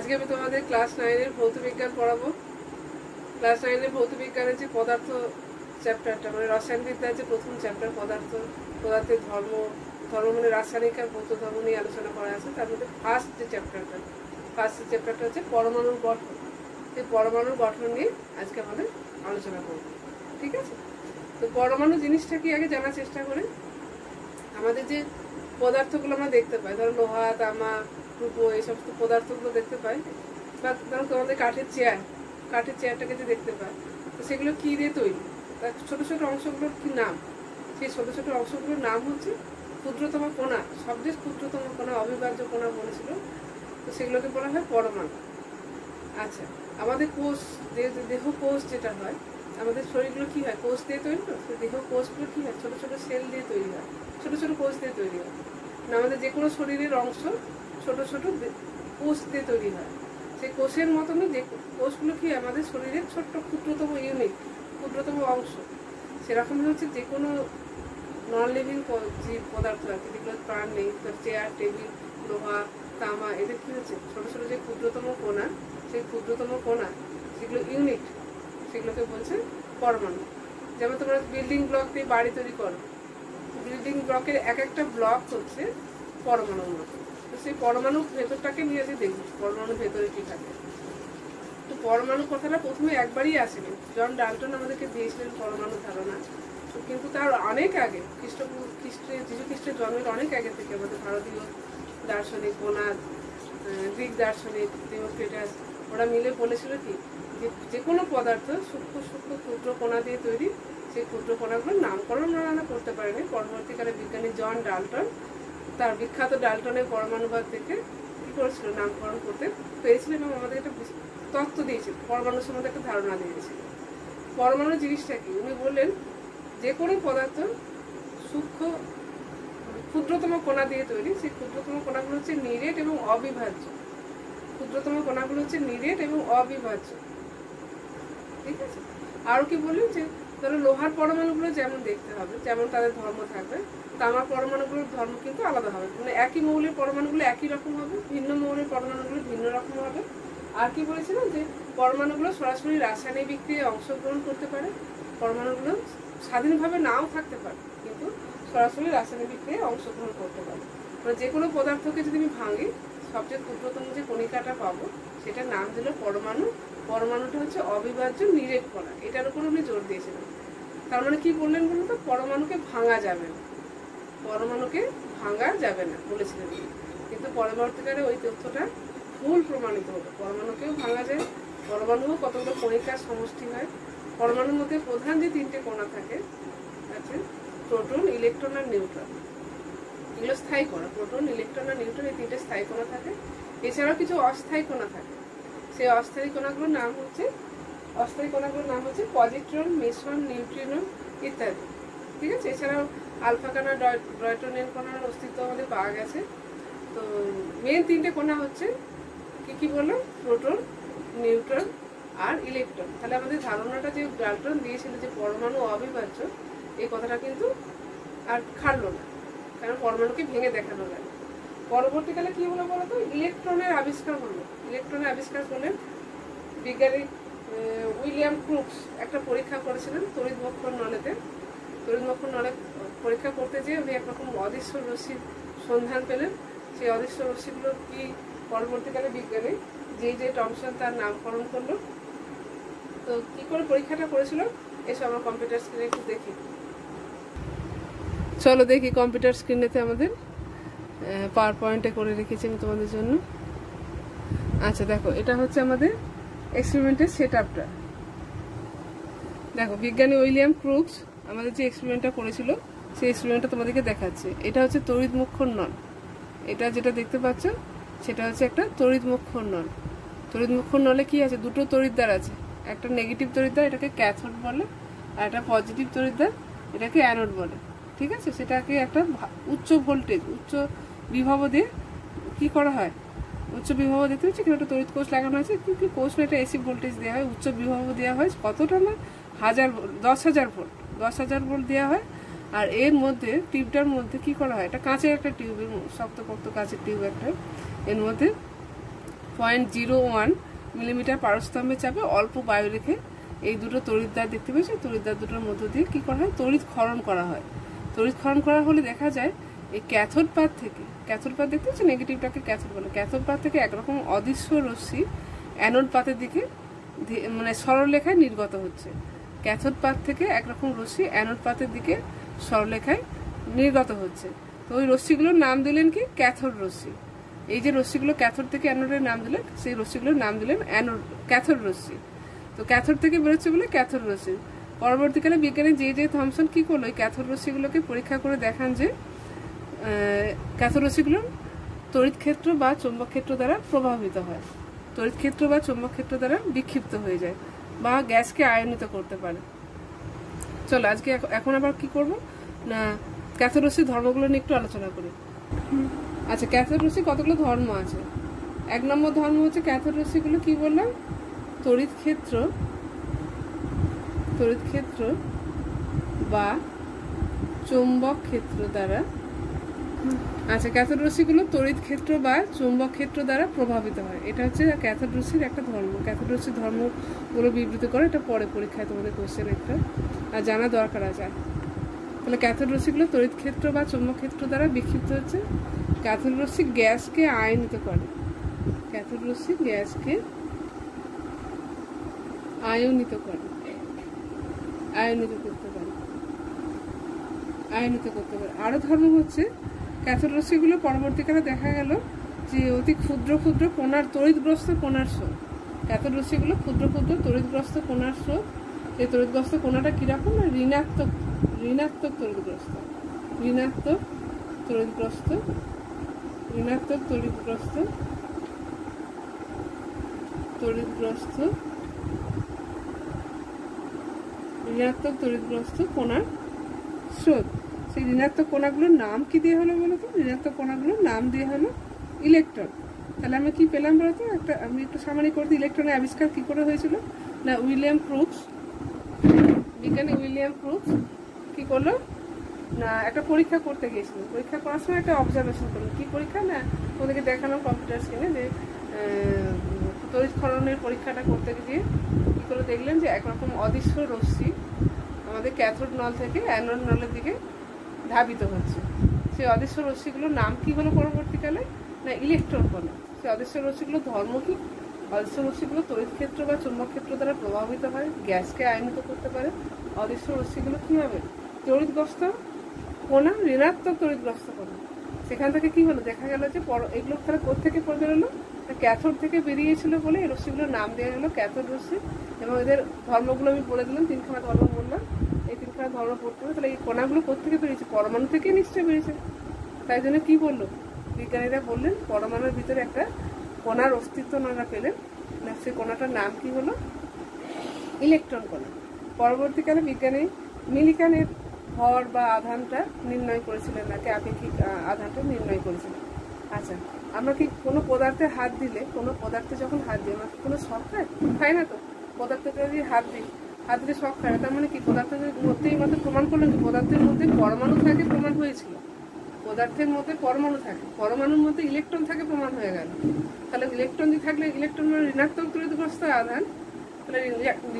আজকে আমি তোমাদের ক্লাস 9 এর ভৌত বিজ্ঞান পড়াবো। ক্লাস 9 এর ভৌত বিজ্ঞানের যে পদার্থ চ্যাপ্টারটা, মানে রসায়নবিদ্যার যে প্রথম চ্যাপ্টার পদার্থের ধর্ম মানে রাসায়নিক আর ভৌত ধর্ম নিয়ে আলোচনা করা আছে। তার মধ্যে ফার্স্ট চ্যাপ্টারটা হচ্ছে পরমাণুর গঠন। সেই পরমাণুর গঠন নিয়ে আজকে আমাদের আলোচনা করব, ঠিক আছে? তো পরমাণু জিনিসটা কি আগে জানার চেষ্টা করি। আমাদের যে পদার্থগুলো আমরা দেখতে পাই, ধরো লোহা, তামা, রূপো, এই সমস্ত পদার্থগুলো দেখতে পাই, বা ধরো তোমাদের কাঠের চেয়ারটাকে যে দেখতে পাই, তো সেগুলো কী দিয়ে তৈরি? তার ছোটো ছোটো অংশগুলোর কী নাম? সেই ছোটো ছোটো অংশগুলোর নাম হচ্ছে ক্ষুদ্রতম কণা, সবচেয়ে ক্ষুদ্রতম কণা, অবিভাজ্য কণা বলেছিল। তো সেগুলোকে বলা হয় পরমাণু। আচ্ছা, আমাদের কোষ, দেহ কোষ যেটা হয়, আমাদের শরীরগুলো কী হয়? কোষ দিয়ে তৈরি। তো দেহ কোষগুলো কী হয়? ছোটো ছোটো সেল দিয়ে তৈরি হয়, ছোটো ছোটো কোষ দিয়ে তৈরি হয়। না, আমাদের যে কোনো শরীরের অংশ ছোটো ছোটো কোষ দিয়ে তৈরি হয়। সেই কোষের মতনই যে কোষগুলো কি আমাদের শরীরের ছোট্ট ক্ষুদ্রতম ইউনিট, ক্ষুদ্রতম অংশ। সেরকমই হচ্ছে যে কোনো নন লিভিং যে পদার্থ আছে, যেগুলো প্রাণ নেই, চেয়ার, টেবিল, লোহা, তামা, এদের কী হচ্ছে ছোটো ছোটো যে ক্ষুদ্রতম কণা, সেই ক্ষুদ্রতম কণা, সেগুলো ইউনিট, সেগুলোকে বলছে পরমাণু। যেমন তোমরা বিল্ডিং ব্লক দিয়ে বাড়ি তৈরি করো, বিল্ডিং ব্লকের এক একটা ব্লক হচ্ছে পরমাণুর মতো। তো সেই পরমাণুর ভেতরটাকে নিয়ে আজকে দেখবো, পরমাণুর ভেতরে কী থাকে। তো পরমাণু কথাটা প্রথমে একবারই আসেনি, জন ডাল্টন আমাদেরকে দিয়েছিলেন পরমাণু ধারণা। কিন্তু তার অনেক আগে, যীশু খ্রিস্টের জন্মের অনেক আগে থেকে আমাদের ভারতীয় দার্শনিক, বোনাদ, গ্রিক দার্শনিক ডেমোক্রিটাস, ওরা মিলে বলেছিল কি, যে কোনো পদার্থ সূক্ষ্ম ক্ষুদ্র কণা দিয়ে তৈরি। সেই ক্ষুদ্র কণাগুলোর নামকরণ ওরা করতে পারেনি। পরবর্তীকালে বিজ্ঞানী জন ডাল্টন তার বিখ্যাত ডাল্টনের পরমাণুবাদ থেকে কী করেছিল, নামকরণ করতে পেরেছিল এবং আমাদের একটা তত্ত্ব দিয়েছিল, পরমাণুর সম্বন্ধে একটা ধারণা দিয়েছিল। পরমাণু জিনিসটা কি, উনি বললেন যে কোনো পদার্থ ক্ষুদ্রতম কণা দিয়ে তৈরি। সেই ক্ষুদ্রতম কণাগুলো হচ্ছে নিরেট এবং অবিভাজ্য। ক্ষুদ্রতম কণাগুলো হচ্ছে নিরেট এবং অবিভাজ্য, ঠিক আছে? আরও কি বললেন যে ধরো লোহার পরমাণুগুলো যেমন দেখতে হবে, যেমন তাদের ধর্ম থাকবে, তামার পরমাণুগুলোর ধর্ম কিন্তু আলাদা হবে। মানে একই মৌলের পরমাণুগুলো একই রকম হবে, ভিন্ন মৌলের পরমাণুগুলো ভিন্ন রকম হবে। আর কি বলেছিলাম যে পরমাণুগুলো সরাসরি রাসায়নিক বিক্রিয়ায় অংশগ্রহণ করতে পারে, পরমাণুগুলো স্বাধীনভাবে নাও থাকতে পারে, কিন্তু সরাসরি রাসায়নিক বিক্রিয়ায় অংশগ্রহণ করতে পারে। মানে যে কোনো পদার্থকে যদি আমি ভাঙি, সবচেয়ে ক্ষুদ্রতম যে কণিকাটা পাবো, সেটার নাম দিল পরমাণু। পরমাণুটা হচ্ছে অবিভাজ্য নিরেট কণা, এটার উপর উনি জোর দিয়েছিলেন। তার মানে কি বললেন বলুন তো, পরমাণুকে ভাঙা যাবে না, পরমাণুকে ভাঙা যাবে না বলেছিলেন। কিন্তু পরবর্তীকালে ওই তথ্যটা ভুল প্রমাণিত হলো। পরমাণুকেও ভাঙা যায়, পরমাণুও কতগুলো কণিকার সমষ্টি হয়। পরমাণুর মধ্যে প্রধান যে তিনটে কণা থাকে আছে, প্রোটন, ইলেকট্রন আর নিউট্রন। এগুলো স্থায়ী কণা, প্রোটন, ইলেকট্রন আর নিউট্রন, এই তিনটে স্থায়ী কণা থাকে। এছাড়াও কিছু অস্থায়ী কণা থাকে। সেই অস্থায়ী কণাগুলোর নাম হচ্ছে পজিট্রন, মেসন, নিউট্রিনো ইত্যাদি, ঠিক আছে? এছাড়াও আলফা কণা, ডয়টনিয়াম কণার অস্তিত্ব আমাদের পাওয়া গেছে। তো মেন তিনটে কণা হচ্ছে কি বললাম, প্রোটন, নিউট্রন আর ইলেকট্রন। তাহলে আমাদের ধারণাটা যে ডাল্টন দিয়েছিল যে পরমাণু অবিভাজ্য, এই কথাটা কিন্তু আর খাটলো না, কারণ পরমাণুকে ভেঙে দেখানো যায়। পরবর্তীকালে কি হলো বলতো, ইলেকট্রনের আবিষ্কার হলো। ইলেকট্রনের আবিষ্কার করলেন বিজ্ঞানী উইলিয়াম ক্রুক্স। একটা পরীক্ষা করেছিলেন তড়িৎমক্ষণ নলেতে। তড়িৎমক্ষণ নলে পরীক্ষা করতে যেয়ে উনি একরকম অদৃশ্য রশ্মির সন্ধান পেলেন। সেই অদৃশ্য রশ্মিগুলো কি পরবর্তীকালে বিজ্ঞানী যে টমসন তার নামকরণ করলো। তো কি করে পরীক্ষাটা করেছিল, এসব আমরা কম্পিউটার স্ক্রিনে একটু দেখি। চলো দেখি কম্পিউটার স্ক্রিনেতে আমাদের পাওয়ার পয়েন্টে করে রেখেছি আমি তোমাদের জন্য। আচ্ছা দেখো, এটা হচ্ছে আমাদের এক্সপেরিমেন্টের সেট আপটা। দেখো, বিজ্ঞানী উইলিয়াম ক্রুক্স আমাদের যে এক্সপেরিমেন্টটা করেছিল, সেই এক্সপেরিমেন্টটা তোমাদেরকে দেখাচ্ছে। এটা হচ্ছে তড়িৎমক্ষণ নল। এটা যেটা দেখতে পাচ্ছ, সেটা হচ্ছে একটা তড়িৎমক্ষণ নল। তড়িৎমক্ষণ নলে কি আছে, দুটো তড়িৎদ্বার আছে। একটা নেগেটিভ তড়িৎদ্বার, এটাকে ক্যাথোড বলে, আর একটা পজিটিভ তড়িৎদ্বার, এটাকে অ্যানোড বলে, ঠিক আছে? সেটাকে একটা উচ্চ ভোল্টেজ, উচ্চ বিভব দিয়ে কি করা হয়, উচ্চ বিভব দেখতে হচ্ছে এখানে একটা তড়িৎ কোষ লাগানো আছে, কিন্তু কোষ না, এটা এসি ভোল্টেজ দেওয়া হয়, উচ্চ বিভব দেওয়া হয় কতটা না 10,000 ভোল্ট, 10,000 ভোল্ট দেওয়া হয়। আর এর মধ্যে টিউবটার মধ্যে কি করা হয়, এটা কাঁচের একটা টিউবের, শক্তপোক্ত কাঁচের টিউব একটা, এর মধ্যে 0.01 মিলিমিটার পারস্তম্ভে চাপে অল্প বায়ু রেখে এই দুটো তড়িৎদ্বার দেখতে পাচ্ছি, তড়িৎদ্বার দুটোর মধ্য দিয়ে কি করা হয়, তড়িৎ ক্ষরণ করা হয়। তড়িৎ ক্ষরণ করা হলে দেখা যায় এই ক্যাথোড পাত থেকে, ক্যাথোড পাত দেখতে পাচ্ছি, নেগেটিভটাকে ক্যাথোড বলে, ক্যাথোড পাত থেকে একরকম অদৃশ্য রশ্মি অ্যানোড পাতের দিকে মানে সরলরেখায় নির্গত হচ্ছে। ক্যাথোড পাত থেকে একরকম রশ্মি অ্যানোড পাতের দিকে সরলরেখায় নির্গত হচ্ছে। তো ওই রশ্মিগুলোর নাম দিলেন কি, ক্যাথোড রশ্মি। এই যে রশ্মিগুলো ক্যাথোড থেকে অ্যানোডের নাম দিলেন, সেই রশ্মিগুলোর নাম দিলেন ক্যাথোড রশ্মি। তো ক্যাথোড থেকে বেরোচ্ছে বলে ক্যাথোড রশ্মি। পরবর্তীকালে বিজ্ঞানী জে থমসন কি করলো, এই ক্যাথোড রশ্মিগুলোকে পরীক্ষা করে দেখান যে ক্যাথোড রশ্মিগুলো তড়িৎ ক্ষেত্র বা চৌম্বক ক্ষেত্র দ্বারা প্রভাবিত হয়, তড়িৎ ক্ষেত্র বা চৌম্বক ক্ষেত্র দ্বারা বিক্ষিপ্ত হয়ে যায় বা গ্যাসকে আয়নিত করতে পারে। চলো আজকে এখন আবার কি করব না, ক্যাথোড রশ্মির ধর্মগুলো নিয়ে একটু আলোচনা করি। আচ্ছা, ক্যাথোড রশ্মি কতগুলো ধর্ম আছে। 1 নম্বর ধর্ম হচ্ছে ক্যাথোড রশ্মিগুলো কি বললাম, তড়িৎ ক্ষেত্র বা চৌম্বক ক্ষেত্র দ্বারা, আচ্ছা ক্যাথোড রশ্মিগুলো তড়িৎ ক্ষেত্র বা চৌম্বক ক্ষেত্র দ্বারা প্রভাবিত হয়। এটা হচ্ছে ক্যাথোড রশ্মির একটা ধর্ম। ক্যাথোড রশ্মির ধর্মগুলো বিবৃত করে, এটা পরে পরীক্ষায় তোমাদের কোশ্চেন একটা আর জানা দরকার আছে। তাহলে ক্যাথোড রশ্মিগুলো তড়িৎ ক্ষেত্র বা চৌম্বক ক্ষেত্র দ্বারা বিক্ষিপ্ত হচ্ছে। ক্যাথোড রশ্মি গ্যাসকে আয়নিত করে, ক্যাথোড রশ্মি গ্যাসকে আয়নিত করে, আয়নিত করতে পারে। আরো ধর্ম হচ্ছে ক্যাথোড রশ্মিগুলো পরবর্তীকালে দেখা গেল যে অতি ক্ষুদ্র ক্ষুদ্র কণার তড়িৎগ্রস্ত কণার স্রোত। ক্যাথোড রশ্মিগুলো ক্ষুদ্র ক্ষুদ্র তড়িৎগ্রস্ত কণার স্রোত। এই তড়িৎগ্রস্ত কণাটা কিরকম, ঋণাত্মক তড়িৎগ্রস্ত, ঋণাত্মক তড়িৎগ্রস্ত কণার স্রোত। সেই ঋণাত্মক কণাগুলোর নাম কি দিয়ে হলো বলতো, ঋণাত্মক কণাগুলোর নাম দিয়ে হলো ইলেকট্রন। তাহলে আমরা কি পেলাম বলতো, আমি একটু সামান্য করতে, ইলেকট্রনের আবিষ্কার কি করে হয়েছিল না, বিজ্ঞানী উইলিয়াম ক্রুক্স কি করলো না, একটা পরীক্ষা করতে গিয়েছিল। পরীক্ষা করার সময় একটা অবজারভেশন করলো। কি পরীক্ষা না, ওদেরকে দেখালাম কম্পিউটার স্ক্রিনে যে তড়িৎ ক্ষরণের পরীক্ষাটা করতে গিয়ে কি করে দেখলেন যে একরকম অদৃশ্য রশ্মি আমাদের ক্যাথোড নল থেকে অ্যানোড নলের দিকে ধাবিত হচ্ছে। সেই অদৃশ্য রশ্মিগুলোর নাম কি হলো পরবর্তীকালে না, ইলেকট্রন কণা। সেই অদৃশ্য রশ্মিগুলোর ধর্ম কি, অদৃশ্য রশ্মিগুলো তড়িৎ ক্ষেত্র বা চৌম্বক ক্ষেত্র দ্বারা প্রভাবিত হয়, গ্যাসকে আয়নিত করতে পারে। অদৃশ্য রশ্মিগুলো কি হবে, তড়িৎগ্রস্ত কণা, ঋণাত্মক তড়িৎগ্রস্ত কণা। সেখান থেকে কি হলো, দেখা গেল যে এগুলো তারা কোথেকে বেরোলো, ক্যাথোড থেকে বেরিয়েছিল বলে এই রশ্মিগুলোর নাম দেওয়া গেলো ক্যাথোড রশ্মি। এবং এদের ধর্মগুলো আমি বলে দিলাম, 3খানা ধর্ম বললাম। এই 3খানা ধর্ম পড়তে হবে। তাহলে এই কণাগুলো কোথেকে বেরিয়েছে, পরমাণু থেকে নিশ্চয়ই বেরিয়েছে। তাই জন্য কি বললো বিজ্ঞানীরা, বললেন পরমাণুর ভিতরে একটা কণার অস্তিত্ব ওনারা পেলেন, সেই কণাটার নাম কি হলো, ইলেকট্রন কণা। পরবর্তীকালে বিজ্ঞানী মিলিকানের ভর বা আধানটা নির্ণয় করেছিলেন, নাকি আপেক্ষিক আধানটা নির্ণয় করেছিলেন। আচ্ছা, আমরা কি কোনো পদার্থে হাত দিলে, কোনো পদার্থে যখন হাত দিই আমরা কোনো শখ খাই না তো, পদার্থে যদি হাত দিলে শখ খায় না, তার মানে কি পদার্থের মধ্যেই মাত্র প্রমাণ করলেন যে পদার্থের মধ্যে পরমাণু থাকে, প্রমাণ হয়েছিল। পদার্থের মধ্যে পরমাণু থাকে, পরমাণুর মধ্যে ইলেকট্রন থাকে, প্রমাণ হয়ে গেল। তাহলে ইলেকট্রন দিয়ে থাকলে, ইলেকট্রন মানে ঋণাত্মক তড়িৎগ্রস্ত আধান, তাহলে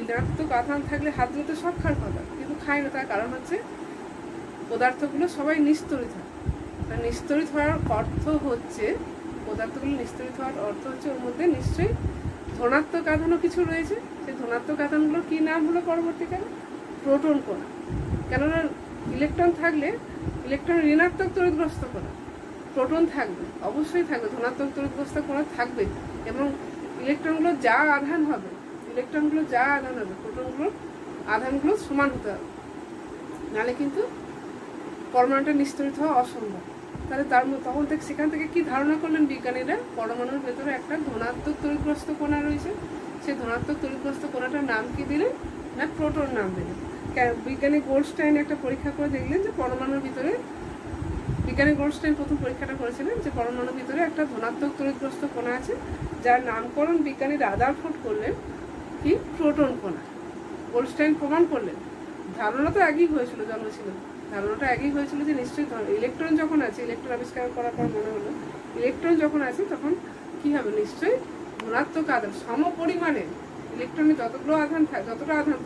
ঋণাত্মক আধান থাকলে হাত দিলে তো সব খাওয়ার কথা, কিন্তু খায় না। তার কারণ হচ্ছে পদার্থগুলো সবাই নিস্তরিত হয়। নিস্তরিত হওয়ার অর্থ হচ্ছে, পদার্থগুলো নিস্তরিত হওয়ার অর্থ হচ্ছে ওর মধ্যে নিশ্চয়ই ধনাত্মক আধানও কিছু রয়েছে। সেই ধনাত্মক আধানগুলোর কি নাম হলো পরবর্তীকালে, প্রোটন কণা। কেননা ইলেকট্রন থাকলে, ইলেকট্রন ঋণাত্মক তড়িৎগ্রস্ত কণা, প্রোটন থাকবে, অবশ্যই থাকবে, ধনাত্মক তড়িৎগ্রস্ত কণা থাকবে। এবং ইলেকট্রনগুলো যা আধান হবে, প্রোটনগুলোর আধানগুলো সমান হতে হবে, নাহলে কিন্তু পরমাণুটা নিস্তরিত হওয়া অসম্ভব। তাহলে তখন থেকে সেখান থেকে কি ধারণা করলেন বিজ্ঞানীরা, পরমাণুর ভেতরে একটা ধনাত্মক তড়িৎগ্রস্ত কণা রয়েছে। সেই ধনাত্মক তড়িৎগ্রস্ত কণাটার নাম কি দিলেন না, প্রোটন নাম দিলেন। বিজ্ঞানী গোল্ডস্টাইন একটা পরীক্ষা করে দেখলেন যে পরমাণুর ভিতরে, বিজ্ঞানী গোল্ডস্টাইন প্রথম পরীক্ষাটা করেছিলেন যে পরমাণুর ভিতরে একটা ধনাত্মক তড়িৎগ্রস্ত কণা আছে, যার নামকরণ বিজ্ঞানী রাদারফোর্ড করলেন কি, প্রোটন কণা। গোল্ডস্টাইন প্রমাণ করলেন। ধারণা তো আগেই হয়েছিল, ধারণাটা আগেই হয়েছিল যে নিশ্চয়ই ইলেকট্রন যখন আছে, ইলেকট্রন আবিষ্কার করার পর মনে হলো ইলেকট্রন যখন আছে তখন কি হবে, নিশ্চয়ই ধনাত্মক আধান সমপরিমাণে ইলেকট্রনে যতটা আধান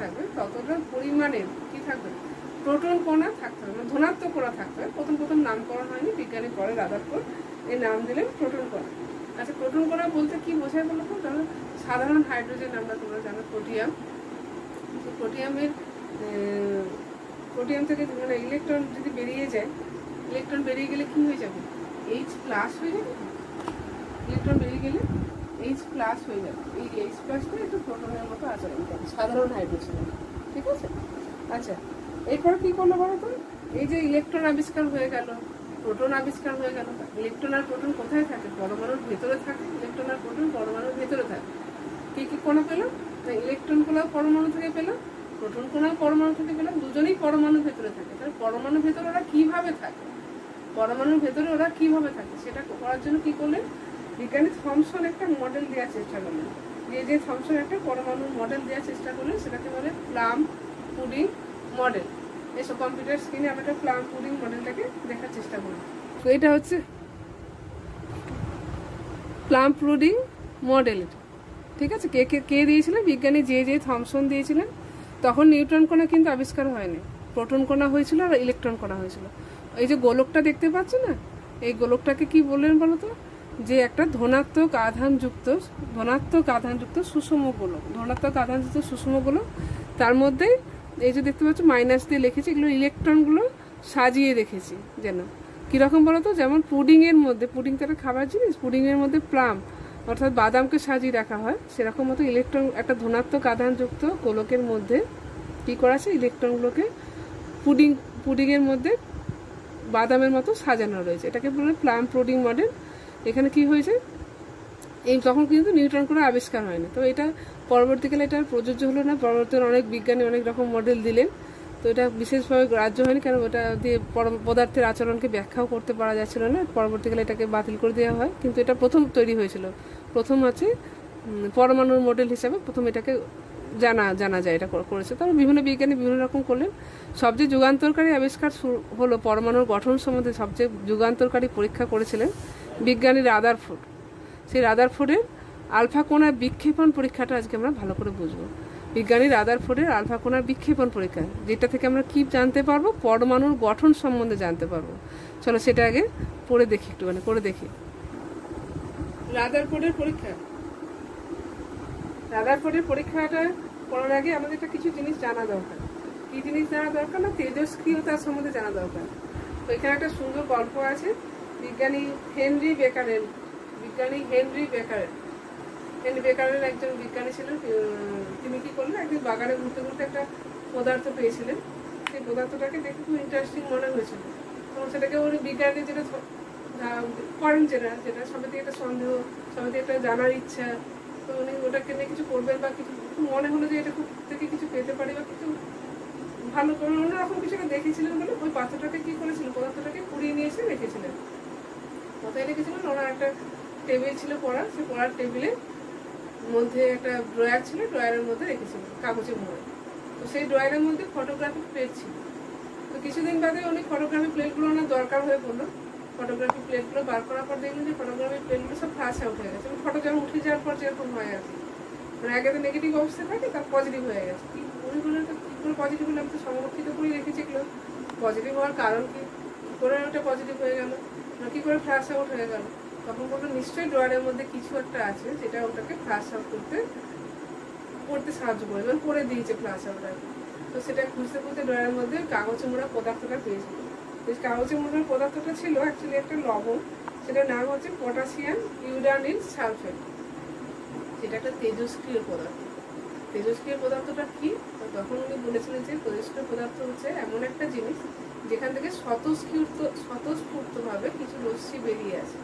থাকবে ততটা পরিমাণের কি থাকবে প্রোটন কণা থাকতে হবে, মানে ধনাত্মক কণা থাকতে হবে। প্রথম নামকরণ হয়নি, বিজ্ঞানী পরে রাদারফোর্ড এই নাম দিলেন প্রোটন কণা। আচ্ছা, প্রোটন কণা বলতে কি বোঝায় বলো তো? ধরো সাধারণ হাইড্রোজেন আমরা তোমরা জানো প্রোটিয়াম, প্রোটিয়াম থেকে মানে ইলেকট্রন যদি বেরিয়ে যায়, ইলেকট্রন বেরিয়ে গেলে কি হয়ে যাবে? H+ হয়ে যাবে। ইলেকট্রন বেরিয়ে গেলে H+ হয়ে যাবে। এই H+টা একটু প্রোটনের মতো আচরণ করে সাধারণ হাইড্রোজেন, ঠিক আছে? আচ্ছা, এরপর কি করলো বলো তো? এই যে ইলেকট্রন আবিষ্কার হয়ে গেল, প্রোটন আবিষ্কার হয়ে গেল। ইলেকট্রন আর প্রোটন কোথায় থাকে? পরমাণুর ভেতরে থাকে। ইলেকট্রন আর প্রোটন পরমাণুর ভেতরে থাকে। কি কি কণা পেলাম? ইলেকট্রন কণা পরমাণু থেকে পেলাম, প্রোটন কণা পরমাণু থেকে পেলাম, দুজনেই পরমাণুর ভেতরে থাকে। তাহলে পরমাণুর ভেতরে ওরা কিভাবে থাকে? সেটা করার জন্য কি করলেন? বিজ্ঞানী থমসন একটা মডেল দেওয়ার চেষ্টা করলেন। যে থমসন একটা পরমাণুর মডেল দেওয়ার চেষ্টা করলেন সেটাকে বলে প্লাম পুডিং মডেল। এসব কম্পিউটার স্ক্রিনে আমরা একটা প্লাম পুডিং মডেলটাকে দেখার চেষ্টা করি। তো এটা হচ্ছে প্লাম পুডিং মডেল, ঠিক আছে? কে দিয়েছিলেন? বিজ্ঞানী যে থমসন দিয়েছিলেন। তখন নিউট্রন কণা কিন্তু আবিষ্কার হয়নি, প্রোটন কণা হয়েছিল আর ইলেকট্রন কণা হয়েছিল। এই যে গোলকটা দেখতে পাচ্ছ না, এই গোলকটাকে কি বললেন বলো তো? যে একটা ধনাত্মক আধানযুক্ত সুষম গোলক, তার মধ্যে এই যে দেখতে পাচ্ছ মাইনাস দিয়ে লিখেছি, এগুলো ইলেকট্রনগুলো সাজিয়ে রেখেছি। যেন কীরকম বলো তো? যেমন পুডিংয়ের মধ্যে, পুডিং তো একটা খাবার জিনিস, পুডিংয়ের মধ্যে প্লাম অর্থাৎ বাদামকে সাজিয়ে রাখা হয়, সেরকম মতো ইলেকট্রন একটা ধনাত্মক আধানযুক্ত গোলকের মধ্যে কী করা আছে? ইলেকট্রনগুলোকে পুডিংয়ের মধ্যে বাদামের মতো সাজানো রয়েছে। এটাকে বলে প্লাম পুডিং মডেল। এখানে কি হয়েছে? তখন কিন্তু নিউট্রন কোনো আবিষ্কার হয়নি। তো এটা পরবর্তীকালে এটা প্রযোজ্য হলো না। পরবর্তীকালে অনেক বিজ্ঞানী অনেক রকম মডেল দিলেন, তো এটা বিশেষভাবে গ্রাহ্য হয়নি, কারণ ওটা দিয়ে পদার্থের আচরণকে ব্যাখ্যাও করতে পারা যাচ্ছিল না। পরবর্তীকালে এটাকে বাতিল করে দেওয়া হয়। কিন্তু এটা প্রথম তৈরি হয়েছিল, প্রথম হচ্ছে পরমাণুর মডেল হিসাবে প্রথম এটাকে জানা যায়, এটা করেছে। তারপর বিভিন্ন বিজ্ঞানী বিভিন্ন রকম করলেন। সবচেয়ে যুগান্তরকারী আবিষ্কার হলো পরমাণুর গঠন সম্বন্ধে সবচেয়ে যুগান্তরকারী পরীক্ষা করেছিলেন বিজ্ঞানী রাদারফোর্ড। সেই রাদারফোর্ডের আলফা কণার বিক্ষেপণ পরীক্ষাটা আজকে আমরা ভালো করে বুঝবো। বিজ্ঞানী রাদারফোর্ডের আলফা কণার বিক্ষেপণ পরীক্ষা, যেটা থেকে আমরা কি জানতে পারবো? পরমাণুর গঠন সম্বন্ধে জানতে পারবো। চলো সেটা আগে পড়ে দেখি, একটুখানি করে দেখি। রাদারফোর্ডের পরীক্ষাটা করার আগে আমাদের একটা কিছু জিনিস জানা দরকার। কি জিনিস জানা দরকার? না, তেজস্ক্রিয়তার সম্বন্ধে জানা দরকার। তো এখানে একটা সুন্দর গল্প আছে বিজ্ঞানী হেনরি বেকারেল একজন বিজ্ঞানী ছিলেন। তিনি কি করলেন? একদিন বাগানে ঘুরতে ঘুরতে একটা পদার্থ পেয়েছিলেন। সেই পদার্থটাকে দেখে খুব ইন্টারেস্টিং মনে হয়েছিল। তখন সেটাকে উনি বিজ্ঞানী যেটা করেন, যেটা সবাই থেকে একটা সন্দেহ, সবাই থেকে একটা জানার ইচ্ছা, তো উনি ওটাকে নিয়ে কিছু করবেন বা কিছু মনে হলো যে এটা খুব থেকে কিছু পেতে পারি বা কিছু ভালো করে অন্যরকম কিছু দেখেছিলেন বলে ওই পাত্রটাকে কি করেছিল? পদার্থটাকে কুড়িয়ে নিয়ে এসে রেখেছিলেন। কোথায় রেখেছিলেন? ওনার একটা টেবিল ছিল পড়ার, সেই পড়ার টেবিলের মধ্যে একটা ড্রয়ার ছিল, ড্রয়ারের মধ্যে রেখেছিল কাগজে মোড়া। তো সেই ড্রয়ারের মধ্যে ফটোগ্রাফি প্লেট ছিল। তো কিছুদিন বাদে উনি ফটোগ্রাফি প্লেটগুলো ওনার দরকার হয়ে পড়লো। ফটোগ্রাফি প্লেটগুলো বার করার পর দেখলেন যে ফটোগ্রাফি প্লেটগুলো সব ফ্লাশ আউট হয়ে গেছে। ফটো যেমন উঠে যাওয়ার পর যেরকম হয় আর কি, মানে আগে তো নেগেটিভ অবস্থায় থাকে, তার পজিটিভ হয়ে গেছে। উনি বললেন তো কী করে পজিটিভ হলে? আমি তো সংরক্ষিত করে রেখেছি এগুলো, পজিটিভ হওয়ার কারণ কি করে ওটা পজিটিভ হয়ে গেল, কী করে ফ্লাশ আউট হয়ে গেল? তখন বললো নিশ্চয়ই ড্রয়ারের মধ্যে কিছু একটা আছে যেটা ওটাকে ফ্লাশ আউট করতে সাহায্য করে, মানে করে দিয়েছে ফ্লাশ আউট আর কি। তো সেটা খুঁজতে ড্রয়ারের মধ্যে কাগজে মোড়া পদার্থটা পেয়েছিল। এই কাগজে মোড়ার পদার্থটা ছিল অ্যাকচুয়ালি একটা লবণ, সেটার নাম হচ্ছে পটাশিয়াম ইউরানিল সালফেট। সেটা একটা তেজস্ক্রিয় পদার্থ। তেজস্ক্রিয় পদার্থটা কি? তখন উনি বলেছিলেন যে তেজস্ক্রিয় পদার্থ হচ্ছে এমন একটা জিনিস যেখান থেকে স্বতঃস্ফূর্তভাবে কিছু রশ্মি বেরিয়ে আসে।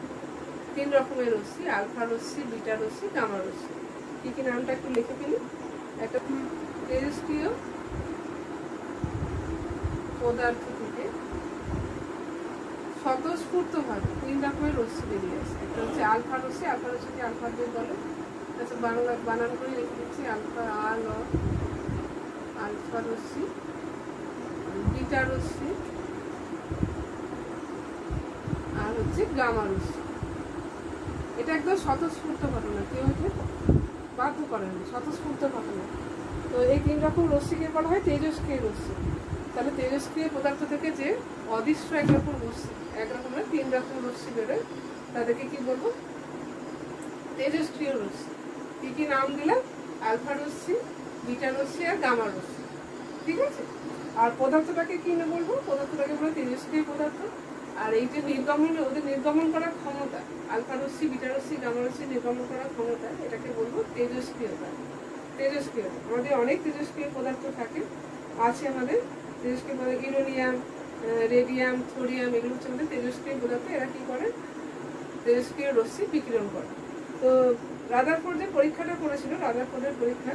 3 রকমের রশ্মি: আলফা রশ্মি, বিটা রশ্মি, গামা রশ্মি। কি নামটা একটু লিখে ফেলি। একটা তেজস্ক্রিয় পদার্থ থেকে স্বতঃস্ফূর্তভাবে 3 রকমের রশ্মি বেরিয়ে আসে। একটা হচ্ছে আলফা রশ্মি, আলফা রশ্মিকে আলফা দিয়ে বলে, আচ্ছা বাংলা বানান করে লিখে দিচ্ছি, আলফা আলফা রশ্মি, বিটা রশ্মি আর হচ্ছে গামা রশ্মি। এটা একদম স্বতঃস্ফূর্ত ঘটনা, কেউ এটা বাধ্য করেনি, স্বতঃস্ফূর্ত ঘটনা। তো এই 3 রকম রশ্মিকে বলা হয় তেজস্ক্রিয় রশ্মি। তাহলে তেজস্ক্রিয় পদার্থ থেকে যে অদৃশ্য একরকম রশ্মি, একরকমের 3 রকম রশ্মি বেরোয়, তাদেরকে কি বলবো? তেজস্ক্রিয় রশ্মি। কি কি নাম দিলাম? আলফা রশ্মি, বিটা রশ্মি আর গামা রশ্মি। ঠিক আছে? আর পদার্থটাকে কি না বলবো? পদার্থটাকে বলে তেজস্ক্রিয় পদার্থ। আর এই যে নির্গমন, ওদের নির্গমন করার ক্ষমতা, আলফা রশ্মি, বিটা রশ্মি, গামা রশ্মি নির্গমন করার ক্ষমতা, এটাকে বলবো তেজস্ক্রিয়তা। তেজস্ক্রিয়তা, আমাদের অনেক তেজস্ক্রিয় পদার্থ থাকে, আছে আমাদের তেজস্ক্রিয় পদার্থ, ইউরেনিয়াম, রেডিয়াম, থোরিয়াম, এগুলো হচ্ছে আমাদের তেজস্ক্রিয় পদার্থ। এরা কি করে? তেজস্ক্রিয় রশ্মি বিকিরণ করে। তো রাদারফোর্ড যে পরীক্ষাটা করেছিল, রাদারফোর্ডের পরীক্ষা,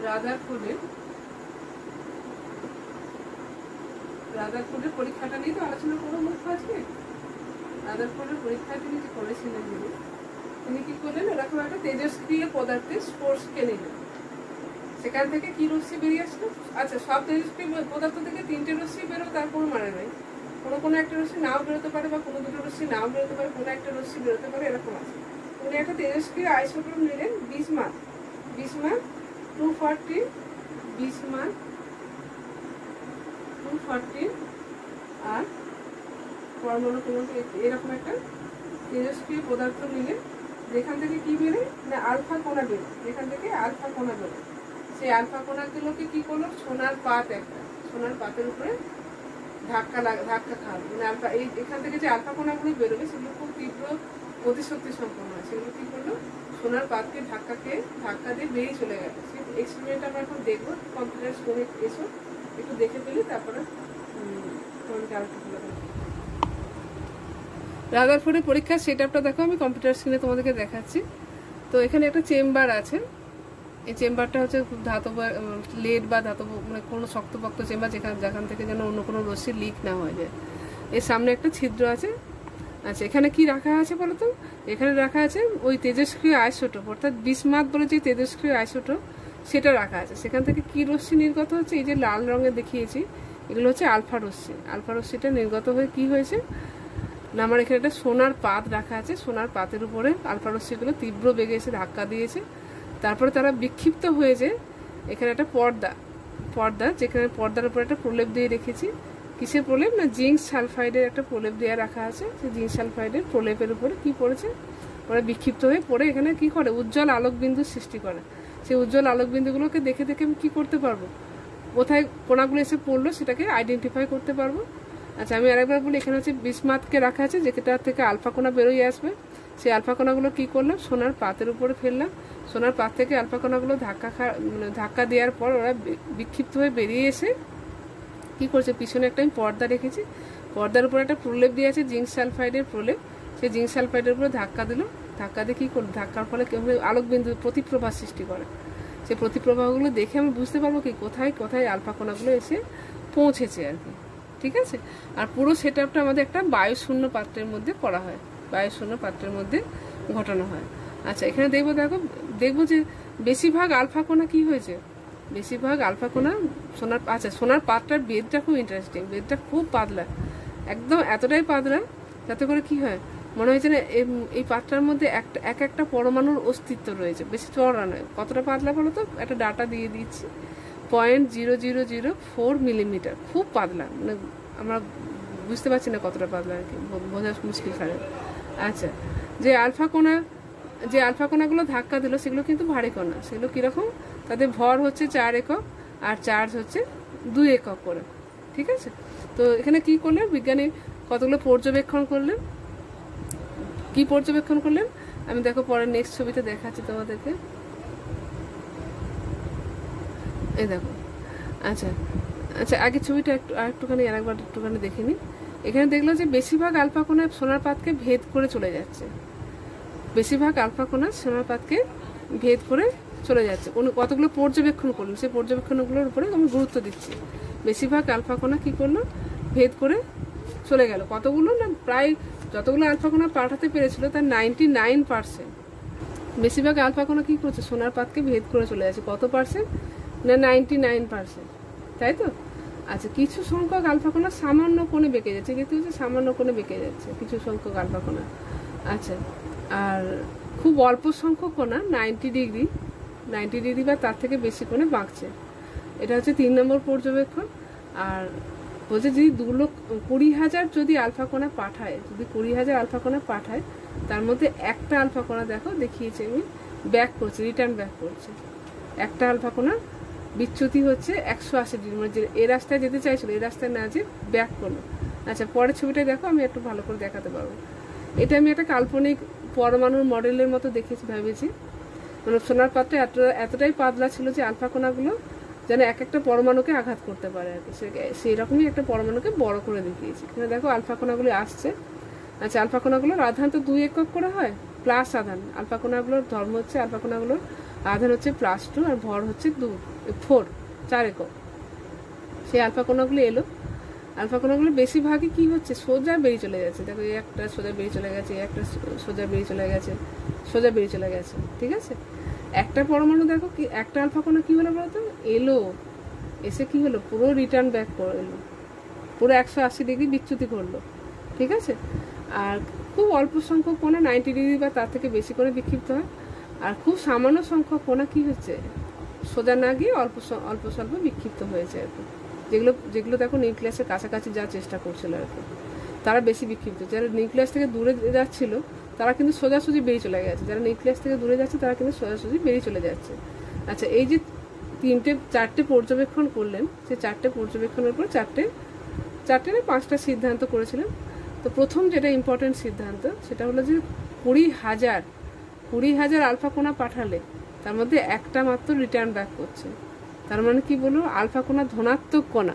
রাদারফোর্ডের পরীক্ষাটা নিয়ে তো আলোচনা করবো মুখ্য আজকে। রাদারফোর্ডের পরীক্ষা তিনি যে করেছিলেন, তিনি কি করলেন? এরকম একটা তেজস্ক্রিয় পদার্থের স্পোর্সকে নিলেন, সেখান থেকে কি রশ্মি বেরিয়ে আসলো? আচ্ছা, সব তেজস্ক্রিয় পদার্থ থেকে 3টে রশ্মি বেরো তার কোনো মানে নাই, কোনো একটা রশ্মি নাও বেরোতে পারে, বা কোনো দুটো রশ্মি নাও বেরোতে পারে, কোনো একটা রশ্মি বেরোতে পারে, এরকম আছে। উনি একটা তেজস্ক্রিয় আইসোটোপ নিলেন, বিসমাথ 240, বিসমাথ 240, আর পরমাণু ক্রমাঙ্ক এরকম একটা তেজস্ক্রিয় পদার্থ নিলে, যেখান থেকে কি বেরোয় না আলফা কণা বেরোয়, যেখান থেকে আলফা কণা বেরোয়। সেই আলফা কণাগুলোকে কি করলো? সোনার পাত, একটা সোনার পাতের উপরে ধাক্কা খাওয়ালো। মানে আলফা, এই এখান থেকে যে আলফা কণাগুলো বেরোবে সেগুলো খুব তীব্র গতিশক্তি সম্পন্ন হয়। সেগুলো কি করলো? সোনার পাতকে ধাক্কা দিয়ে বেরিয়ে চলে গেল। সেই এক্সপেরিমেন্ট আমরা এখন দেখবো। কম্পিউটার স্ক্রিনে এসো, একটু দেখে ফেলি, তারপরে তোমাকে আলোচনা করবো। রাদারফোর্ডের পরীক্ষার সেটআপটা দেখো, আমি কম্পিউটার স্ক্রিনে তোমাদেরকে দেখাচ্ছি। তো এখানে একটা চেম্বার আছে, এই চেম্বারটা হচ্ছে ধাতব লেড বা ধাতব, মানে কোনো শক্তপোক্ত চেম্বার, যেখান থেকে যেন অন্য কোনো রশ্মি লিক না হয়ে যায়। এর সামনে একটা ছিদ্র আছে। আচ্ছা, এখানে কি রাখা আছে বলো তো? এখানে রাখা আছে ওই তেজস্ক্রিয় আইসোটোপ, অর্থাৎ বিসমাথ বলে যে তেজস্ক্রিয় আইসোটোপ, সেটা রাখা আছে। সেখান থেকে কি রশ্মি নির্গত হচ্ছে? এই যে লাল রঙে দেখিয়েছি, এগুলো হচ্ছে আলফা রশ্মি। আলফা রশ্মিটা নির্গত হয়ে কি হয়েছে না, আমার এখানে একটা সোনার পাত রাখা আছে, সোনার পাতের উপরে আলফা রশ্মিগুলো তীব্র বেগে এসে ধাক্কা দিয়েছে। তারপরে তারা বিক্ষিপ্ত হয়েছে। এখানে একটা পর্দা, যেখানে পর্দার উপরে একটা প্রলেপ দিয়ে রেখেছি। কিসের প্রলেপ? না জিঙ্ক সালফাইডের একটা প্রলেপ দিয়ে রাখা আছে। সেই জিঙ্ক সালফাইডের প্রলেপের উপরে কি পড়েছে? ওরা বিক্ষিপ্ত হয়ে পড়ে এখানে কি করে? উজ্জ্বল আলোকবিন্দু সৃষ্টি করে। সেই উজ্জ্বল আলোকবিন্দুগুলোকে দেখে আমি কি করতে পারবো? কোথায় কণাগুলো এসে পড়লো সেটাকে আইডেন্টিফাই করতে পারবো। আচ্ছা, আমি আরেকবার বলি, এখানে হচ্ছে বিসমাথকে রাখা আছে, যেটা থেকে আলফা কণা বেরোয় আসবে। সেই আলফা কণাগুলো কি করলাম? সোনার পাতের উপরে ফেললাম। সোনার পাত থেকে আলফা কণাগুলো ধাক্কা দেওয়ার পর ওরা বিক্ষিপ্ত হয়ে বেরিয়ে এসে কি করছে? পিছনে একটা আমি পর্দা রেখেছি, পর্দার উপরে একটা প্রলেপ দিয়ে আছে, জিঙ্ক সালফাইডের প্রলেপ। সেই জিঙ্ক সালফাইডের উপরে ধাক্কা দিল, ধাক্কা দিয়ে কী করলো? ধাক্কার ফলে আলোকবিন্দু প্রতিপ্রভা সৃষ্টি করে। সেই প্রতিপ্রবাহগুলো দেখে আমি বুঝতে পারবো কি কোথায় কোথায় আলফা কণাগুলো এসে পৌঁছেছে আর কি। ঠিক আছে? আর পুরো সেটআপটা আমাদের একটা বায়ুশূন্য পাত্রের মধ্যে করা হয়, বায়ুশূন্য পাত্রের মধ্যে ঘটানো হয়। আচ্ছা, এখানে দেখবো যে বেশিরভাগ আলফা কণা কি হয়েছে? বেশিরভাগ আলফা কণা সোনার পাতটার বেদটা খুব ইন্টারেস্টিং। বেদটা খুব পাতলা, একদম এতটাই পাতলা যাতে করে কি হয় মনে হয়েছে না এই পাতটার মধ্যে একটা পরমাণুর অস্তিত্ব রয়েছে। বেশি চড়া নয়। কতটা পাতলা বলো তো? একটা ডাটা দিয়ে দিচ্ছি, 0.0004 মিলিমিটার। খুব পাতলা, মানে আমরা বুঝতে পারছি না কতটা পাতলা আর কি, বোঝা মুশকিল খারাপ। আচ্ছা, যে আলফা কণাগুলো ধাক্কা দিল সেগুলো কিন্তু ভারী কণা। সেগুলো কীরকম? তাদের ভর হচ্ছে 4 একক আর চার্জ হচ্ছে 2 একক করে। ঠিক আছে? তো এখানে কি করলেন বিজ্ঞানী? কতগুলো পর্যবেক্ষণ করলেন। কি পর্যবেক্ষণ করলেন আমি দেখো পরে নেক্সট ছবিতে দেখাচ্ছি তোমাদেরকে। এই দেখো। আচ্ছা, আগের ছবিটা একটুখানি দেখে নিই। এখানে দেখলো যে বেশিরভাগ আলফা কণা সোনার পাতকে ভেদ করে চলে যাচ্ছে। বেশিরভাগ আলফা কণা সোনার পাতকে ভেদ করে চলে যাচ্ছে। কতগুলো পর্যবেক্ষণ করলেন, সেই পর্যবেক্ষণগুলোর উপরে আমি গুরুত্ব দিচ্ছি। বেশিরভাগ আলফা কণা কী করলো? ভেদ করে চলে গেল। কতগুলো না, প্রায় যতগুলো আলফা কণা পাঠাতে পেরেছিল তার 99%। বেশিরভাগ আলফা কণা কী করছে? সোনার পাতকে ভেদ করে চলে যাচ্ছে। কত পার্সেন্ট? না 99%, তাই তো? আচ্ছা, কিছু সংখ্যক আলফা কণা সামান্য কোণে বেঁকে যাচ্ছে, কিন্তু হচ্ছে সামান্য কোণে বেঁকে যাচ্ছে কিছু সংখ্যক আলফা কণা। আচ্ছা, আর খুব অল্প সংখ্যক কণা 90 ডিগ্রি বা তার থেকে বেশি কোণে বাঁকছে। এটা হচ্ছে 3 নম্বর পর্যবেক্ষণ। আর বলছে যদি 20,000 যদি আলফা কণা পাঠায়, যদি 20,000 আলফা কণা পাঠায়, তার মধ্যে একটা আলফা কণা দেখো দেখিয়েছি আমি ব্যাক করছে, রিটার্ন ব্যাক করছে। একটা আলফা কণা বিচ্যুতি হচ্ছে 180 ডিগ্রি, মানে যে এই রাস্তায় যেতে চাইছিল এই রাস্তায় না যে ব্যাক করলো। আচ্ছা, পরের ছবিটা দেখো, আমি একটু ভালো করে দেখাতে পারবো। এটা আমি একটা কাল্পনিক পরমাণুর মডেলের মতো দেখেছি, ভেবেছি। মানে সোনার পাত্রে এতটাই পাতলা ছিল যে আলফা কণাগুলো যেন এক একটা পরমাণুকে আঘাত করতে পারে আর কি, সেই রকমই একটা পরমাণুকে বড় করে দেখিয়েছি। এখানে দেখো আলফা কণাগুলি আসছে। আচ্ছা, আলফা কণাগুলোর আধান তো 2 একক করে হয়, প্লাস আধান। আলফা কণাগুলোর ধর্ম হচ্ছে, আলফা কণাগুলোর আধান হচ্ছে +2 আর ভর হচ্ছে 4 একক। সেই আলফা কণাগুলো এলো। আলফা কণাগুলো বেশিরভাগই কি হচ্ছে, সোজা বেরিয়ে চলে যাচ্ছে। দেখো এই একটা সোজা বেরিয়ে চলে গেছে, এই একটা সোজা বেরিয়ে চলে গেছে, সোজা বেরিয়ে চলে গেছে, ঠিক আছে। একটা পরমাণু দেখো কি, একটা আলফা কণা কি হলো বলতো, এলো, এসে কি হলো, পুরো রিটার্ন ব্যাক করে এলো, পুরো 180 ডিগ্রি বিচ্যুতি করলো, ঠিক আছে। আর খুব অল্প সংখ্যক কণা 90 ডিগ্রি বা তার থেকে বেশি করে বিক্ষিপ্ত হয়। আর খুব সামান্য সংখ্যক কণা কি হচ্ছে, সোজা না গিয়ে অল্প স্বল্প বিক্ষিপ্ত হয়েছে আর কি। যেগুলো দেখো নিউক্লিয়াসের কাছাকাছি যাওয়ার চেষ্টা করছিল আর কি, তারা বেশি বিক্ষিপ্ত। যারা নিউক্লিয়াস থেকে দূরে যাচ্ছিল তারা কিন্তু সোজাসুজি বেরিয়ে চলে গেছে, যারা নিউক্লিয়াস থেকে দূরে যাচ্ছে তারা কিন্তু সোজাসুজি বেরিয়ে চলে যাচ্ছে। আচ্ছা, এই যে 4টে পর্যবেক্ষণ করলেন, সেই 4টে পর্যবেক্ষণের উপর 4টে না 5টা সিদ্ধান্ত করেছিলেন। তো প্রথম যেটা ইম্পর্টেন্ট সিদ্ধান্ত, সেটা হলো যে 20,000 আলফা কণা পাঠালে তার মধ্যে একটা মাত্র রিটার্ন ব্যাক করছে। তার মানে কি বলবো, আলফা কণা ধনাত্মক কণা।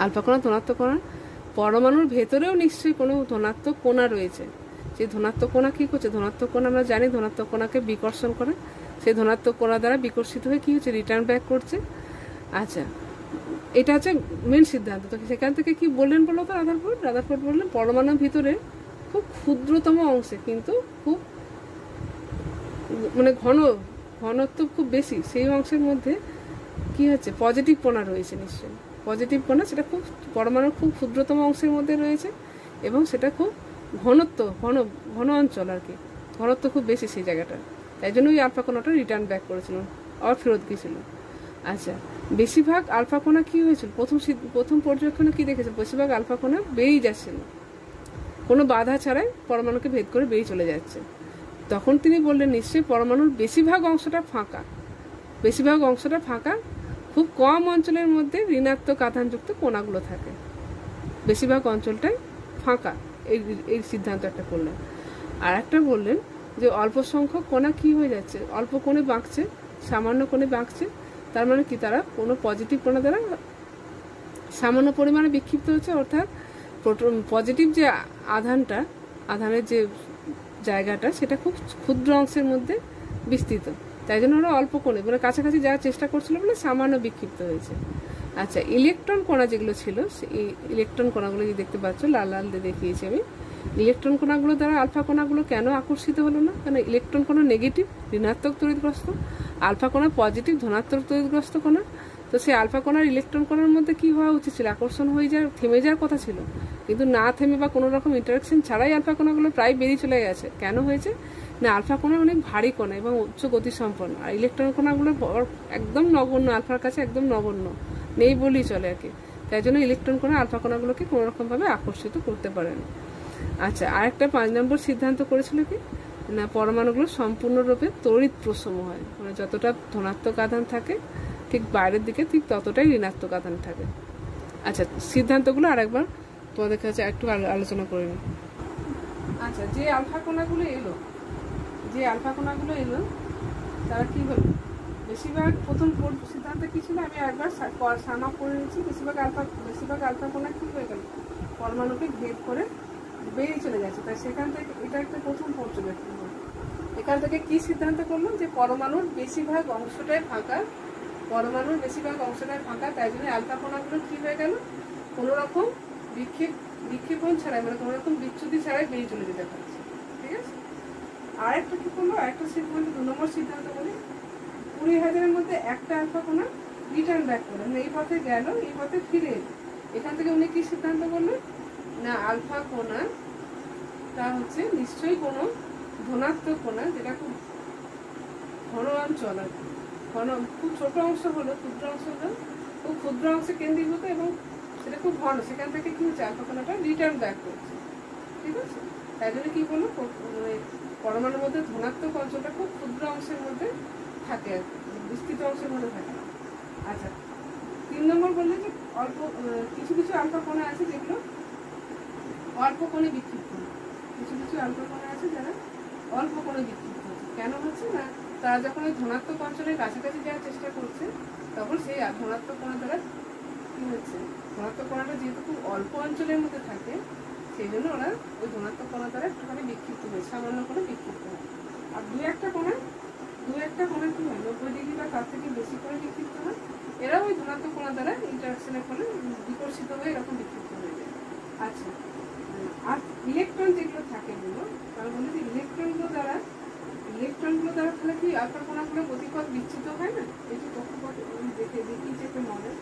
আলফা কণা ধনাত্মক কণা, পরমাণুর ভেতরেও নিশ্চয়ই কোনো ধনাত্মক কণা রয়েছে। সেই ধনাত্মক কণা কী করছে, ধনাত্মক কণা আমরা জানি ধনাত্মক কণাকে বিকর্ষণ করে, সেই ধনাত্মক কণা দ্বারা বিকর্ষিত হয়ে কী হচ্ছে, রিটার্ন ব্যাক করছে। আচ্ছা, এটা হচ্ছে মেন সিদ্ধান্ত। তো সেখান থেকে কি বললেন বলো তো রাদারফোর্ড বললেন পরমাণুর ভিতরে খুব ক্ষুদ্রতম অংশে, কিন্তু খুব মানে ঘনত্ব খুব বেশি, সেই অংশের মধ্যে কি হচ্ছে, পজিটিভ কণা রয়েছে। নিশ্চয়ই পজিটিভ কণা, সেটা খুব পরমাণুর খুব ক্ষুদ্রতম অংশের মধ্যে রয়েছে, এবং সেটা খুব ঘন অঞ্চল আর কি, ঘনত্ব খুব বেশি সেই জায়গাটা। তাই জন্য ওই আলফা কণাটা রিটার্ন ব্যাক করেছিল, আবার ফেরত গিয়েছিল। আচ্ছা, বেশিরভাগ আলফা কণা কি হয়েছিল, প্রথম পর্যবেক্ষণে কি দেখেছে, বেশিরভাগ আলফা কণা বেরিয়ে যাচ্ছিল, কোনো বাধা ছাড়াই পরমাণুকে ভেদ করে বেরিয়ে চলে যাচ্ছে। তখন তিনি বললেন নিশ্চয়ই পরমাণুর বেশিরভাগ অংশটা ফাঁকা, খুব কম অঞ্চলের মধ্যে ঋণাত্মক আধানযুক্ত কণাগুলো থাকে, বেশিরভাগ অঞ্চলটাই ফাঁকা। এই সিদ্ধান্ত একটা করলেন। আর একটা বললেন যে অল্প সংখ্যক কণা কি হয়ে যাচ্ছে, অল্প কোণে বাঁকছে, সামান্য কোণে বাঁকছে। তার মানে কি, তারা কোনো পজিটিভ কণা দ্বারা সামান্য পরিমাণে বিক্ষিপ্ত হচ্ছে, অর্থাৎ পজিটিভ যে আধানের যে জায়গাটা, সেটা খুব ক্ষুদ্র অংশের মধ্যে বিস্তৃত। তাই জন্য ওরা অল্প কোণে মানে কাছাকাছি যাওয়ার চেষ্টা করছিল বলে সামান্য বিক্ষিপ্ত হয়েছে। আচ্ছা, ইলেকট্রন কণা যেগুলো ছিল, এই ইলেকট্রন কণাগুলো যে দেখতে পাচ্ছ লাল দিয়ে দেখিয়েছি আমি, ইলেকট্রন কণাগুলো দ্বারা আলফা কণাগুলো কেন আকর্ষিত হলো না, কারণ ইলেকট্রন কণা নেগেটিভ ঋণাত্মক তড়িৎগ্রস্ত, আলফা কণা পজিটিভ ধনাত্মক তড়িৎগ্রস্ত কণা। তো সেই আলফা কণার ইলেকট্রন কণার মধ্যে কি হওয়া উচিত ছিল, আকর্ষণ হয়ে থেমে যাওয়ার কথা ছিল, কিন্তু না থেমে বা কোনো রকম ইন্টারাকশন ছাড়াই আলফা কণাগুলো প্রায় বেরিয়ে চলে গেছে। কেন হয়েছে না, আলফা কণা অনেক ভারী কণা এবং উচ্চ গতি সম্পন্ন, আর ইলেকট্রন কণাগুলো একদম নগণ্য, আলফার কাছে একদম নগণ্য, নেই বলেই চলে আর কি। তাই জন্য ইলেকট্রন কণা আলফা কণাগুলোকে কোনো রকমভাবে আকর্ষিত করতে পারে না। আচ্ছা, আরেকটা 5 নম্বর সিদ্ধান্ত করেছিল কি না, পরমাণুগুলো সম্পূর্ণরূপে তড়িৎ প্রশম হয়, মানে যতটা ধনাত্মক আধান থাকে ঠিক বাইরের দিকে ঠিক ততটাই ঋণাত্মক আধান থাকে। আচ্ছা, সিদ্ধান্তগুলো আরেকবার তোমাদের কাছে একটু আলোচনা করে নিই। আচ্ছা, যে আলফা কণাগুলো এলো তারা কি হলো, বেশিরভাগ প্রথম সিদ্ধান্তে কি ছিল আমি একবার সাম আপ করে নিচ্ছি, বেশিরভাগ আলফা কণা কি হয়ে গেল, পরমাণুকে ভেদ করে বেরিয়ে চলে যাচ্ছে। তাই সেখান থেকে এটা একটা প্রথম পর্যবেক্ষণ হলো। এখান থেকে কি সিদ্ধান্ত করলাম যে পরমাণুর বেশিরভাগ অংশটাই ফাঁকা, তাই জন্য আলফা কণাগুলো কি হয়ে গেল, কোনো রকম বিক্ষেপণ ছাড়াই, মানে কোনো রকম বিচ্যুতি ছাড়াই বেরিয়ে চলে যেতে পারছে। ঠিক আছে, আরেকটা কি করলো, আরেকটা সিদ্ধান্ত 2 নম্বর সিদ্ধান্ত বলি, 20,000-এর মধ্যে একটা আলফা কণা রিটার্ন ব্যাক করলেন, এই পথে গেল, এই পথে ফিরে এলো। এখান থেকে উনি কি সিদ্ধান্ত করলেন, না আলফা কণা তা হচ্ছে নিশ্চয়ই কোনো ধনাত্মক কণা, যেটা খুব ঘন অঞ্চল আর কি, খুব ছোট অংশ হলো, ক্ষুদ্র অংশ হলো, খুব ক্ষুদ্র অংশে কেন্দ্রীভূত এবং সেটা খুব ঘন, সেখান থেকে কি হচ্ছে আলফা কণাটা রিটার্ন ব্যাক করছে। ঠিক আছে, তাই জন্য কি বললো, মানে পরমাণুর মধ্যে ধনাত্মক অঞ্চলটা খুব ক্ষুদ্র অংশের মধ্যে থাকে আর কি, বিস্তৃত অংশের মধ্যে থাকে। আচ্ছা, 3 নম্বর বললে যে অল্প কিছু কিছু আলফা কণা আছে যেগুলো অল্প কোণে বিক্ষিপ্ত, কিছু কিছু আলফা কণা আছে যারা অল্প কোণে বিক্ষিপ্ত হচ্ছে। কেন হচ্ছে না, তারা যখন ওই ধনাত্মক অঞ্চলের কাছাকাছি যাওয়ার চেষ্টা করছে, তখন সেই ধনাত্মক কণা দ্বারা কি হচ্ছে, ধনাত্মক কণাটা যেহেতু খুব অল্প অঞ্চলের মধ্যে থাকে, সেই জন্য ওরা ওই ধনাত্মক কণা দ্বারা একটুখানি বিক্ষিপ্ত হয়, সামান্য করে বিক্ষিপ্ত হয়। আর দু একটা কণা কি হয়, 90 ডিগ্রি বা তার থেকে বেশি করে বিক্ষিপ্ত হয়, এরা ওই ধনাত্মক কণা দ্বারা ইন্টারাকশনের ফলে বিকর্ষিত হয়ে এরকম বিক্ষিপ্ত হয়ে যায়। আচ্ছা, আর ইলেকট্রন যেগুলো থাকে বলো, তারা বলে যে ইলেকট্রনগুলো দ্বারা তাহলে কি আলফা কণাগুলো গতিপথ বিচ্যুত হয় না, এই যে কক্ষপথ দেখি যে একটা মডেল,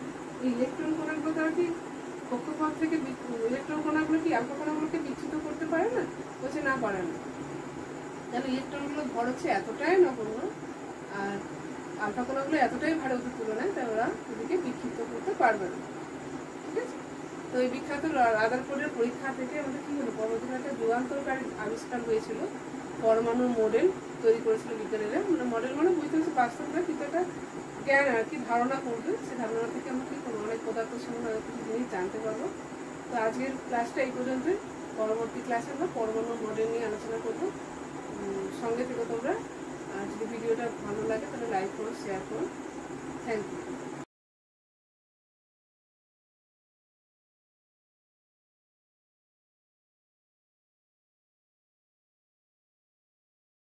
এই ইলেকট্রন কণাগুলো দ্বারা কি কক্ষপথ থেকে ইলেকট্রন কণাগুলো কি আলফা কণাগুলোকে বিচ্যুত করতে পারে না, বলছে না পারে না। তাহলে ইলেকট্রনগুলো ভর হচ্ছে এতটাই নগণ্য, আর আলফা কণাগুলো এতটাই ভারী ওদের তুলনায়, তাই ওরা ওদিকে বিক্ষিপ্ত করতে পারবে না। ঠিক আছে, তো এই বিখ্যাত রাদারফোর্ডের পরীক্ষা থেকে আমাদের কি হলো, পরবর্তীকালে একটা যুগান্তকারী আবিষ্কার হয়েছিল, পরমাণু মডেল তৈরি করেছিল বিজ্ঞানীরা। মানে মডেল মানে বুঝতে হচ্ছে বাস্তব না, কিন্তু একটা জ্ঞান আর কি, ধারণা করবে, সেই ধারণা থেকে আমরা কি করবো, অনেক পদার্থ সম্বন্ধে অনেক কিছু জিনিস জানতে পারবো। তো আজকের ক্লাসটা এই পর্যন্তই, পরবর্তী ক্লাসে আমরা পরমাণু মডেল নিয়ে আলোচনা করবো। সঙ্গে থেকে তোমরা, যদি ভিডিওটা ভালো লাগে তাহলে লাইক করো, শেয়ার করো।